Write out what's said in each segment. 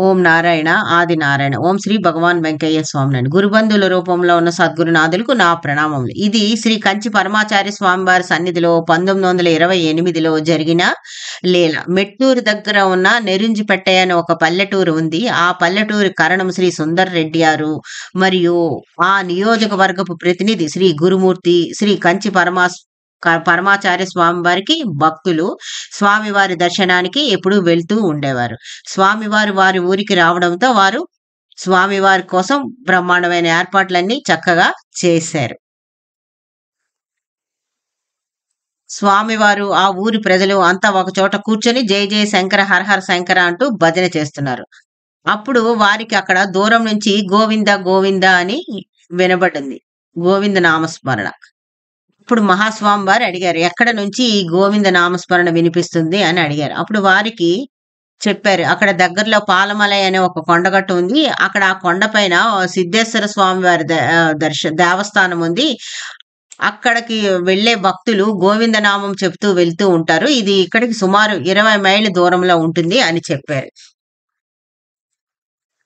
ఓం నారాయణ ఆది నారాయణ ఓం శ్రీ భగవాన్ వెంకయ్య స్వామినండి గురుబంధువుల రూపంలో ఉన్న సద్గురునాథులకు నా ప్రణామములు. ఇది శ్రీ కంచి పరమాచార్య స్వామివారి సన్నిధిలో 1928లో జరిగిన లీల. మెట్టూరు దగ్గర ఉన్న నెరుంజిపెట్ట అనే ఒక పల్లెటూరు ఉంది. ఆ పల్లెటూరి కరణం శ్రీ సుందర్ రెడ్డి గారు మరియు ఆ నియోజకవర్గపు ప్రతినిధి శ్రీ గురుమూర్తి శ్రీ కంచి పరమాచార్య స్వామి వారికి భక్తులు స్వామివారి దర్శనానికి ఎప్పుడూ వెళ్తూ ఉండేవారు. స్వామివారు వారి ఊరికి రావడంతో వారు స్వామివారి కోసం బ్రహ్మాండమైన ఏర్పాట్లన్నీ చక్కగా చేశారు. స్వామివారు ఆ ఊరి ప్రజలు అంతా ఒక చోట కూర్చొని జయ జయ శంకర హర హర శంకర అంటూ భజన చేస్తున్నారు. అప్పుడు వారికి అక్కడ దూరం నుంచి గోవింద గోవింద అని వినబడింది. గోవింద నామస్మరణ. ఇప్పుడు మహాస్వామి వారు అడిగారు, ఎక్కడ నుంచి ఈ గోవింద నామస్మరణ వినిపిస్తుంది అని అడిగారు. అప్పుడు వారికి చెప్పారు, అక్కడ దగ్గరలో పాలమలై అనే ఒక కొండగట్టు ఉంది. అక్కడ ఆ కొండపైన సిద్ధేశ్వర స్వామి వారి దేవస్థానం ఉంది. అక్కడికి వెళ్లే భక్తులు గోవింద నామం చెప్తూ వెళ్తూ ఉంటారు. ఇది ఇక్కడికి సుమారు 20 మైళ్ళ దూరంలో ఉంటుంది అని చెప్పారు.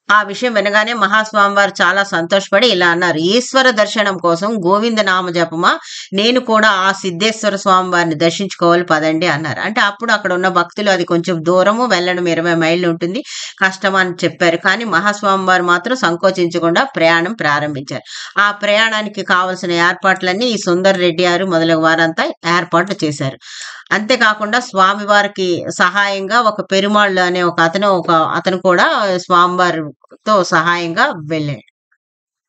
ఆ విషయం వినగానే మహాస్వామి వారు చాలా సంతోషపడి ఇలా అన్నారు, ఈశ్వర దర్శనం కోసం గోవింద నామ జపమా, నేను కూడా ఆ సిద్ధేశ్వర స్వామి వారిని దర్శించుకోవాలి పదండి అన్నారు. అంటే అప్పుడు అక్కడ ఉన్న భక్తులు అది కొంచెం దూరము, వెళ్ళడం 20 మైళ్ళు ఉంటుంది, కష్టం అని చెప్పారు. కానీ మహాస్వామి వారు మాత్రం సంకోచించకుండా ప్రయాణం ప్రారంభించారు. ఆ ప్రయాణానికి కావలసిన ఏర్పాట్లన్నీ ఈ సుందర్ రెడ్డి గారు మొదలగు వారంతా ఏర్పాట్లు చేశారు. అంతేకాకుండా స్వామివారికి సహాయంగా ఒక పెరుమాళ్ళు అనే అతను కూడా స్వామివారితో సహాయంగా వెళ్ళాడు.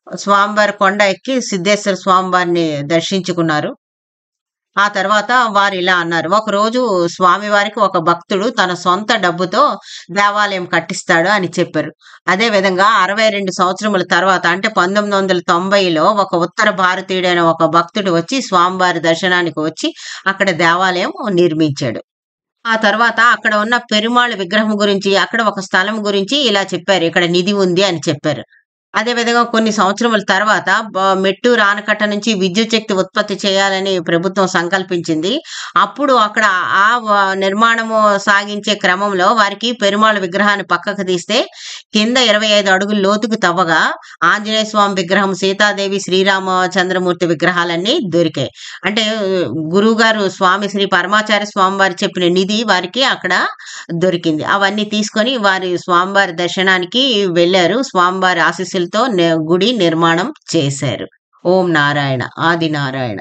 స్వామివారి కొండ ఎక్కి సిద్ధేశ్వర స్వామివారిని దర్శించుకున్నారు. ఆ తర్వాత వారు ఇలా అన్నారు, ఒకరోజు స్వామివారికి ఒక భక్తుడు తన సొంత డబ్బుతో దేవాలయం కట్టిస్తాడు అని చెప్పారు. అదే విధంగా 62 సంవత్సరముల తర్వాత అంటే 1990లో ఒక ఉత్తర భారతీయుడైన ఒక భక్తుడు వచ్చి స్వామివారి దర్శనానికి వచ్చి అక్కడ దేవాలయం నిర్మించాడు. ఆ తర్వాత అక్కడ ఉన్న పెరుమాళ్ విగ్రహం గురించి, అక్కడ ఒక స్థలం గురించి ఇలా చెప్పారు, ఇక్కడ నిధి ఉంది అని చెప్పారు. అదే విధంగా కొన్ని సంవత్సరముల తర్వాత మెట్టూరు ఆనకట్ట నుంచి విద్యుత్ శక్తి ఉత్పత్తి చేయాలని ప్రభుత్వం సంకల్పించింది. అప్పుడు అక్కడ నిర్మాణము సాగించే క్రమంలో వారికి పెరుమాళ్ విగ్రహాన్ని పక్కకు తీస్తే కింద 25 అడుగుల లోతుకు తవ్వగా ఆంజనేయ స్వామి విగ్రహం, సీతాదేవి, శ్రీరామచంద్రమూర్తి విగ్రహాలన్నీ దొరికాయి. అంటే గురువు గారు స్వామి శ్రీ పరమాచార్య స్వామి వారు చెప్పిన నిధి వారికి అక్కడ దొరికింది. అవన్నీ తీసుకొని వారి స్వామివారి దర్శనానికి వెళ్ళారు. స్వామివారి ఆశీస్సులతో గుడి నిర్మాణం చేశారు. ఓం నారాయణ ఆది నారాయణ.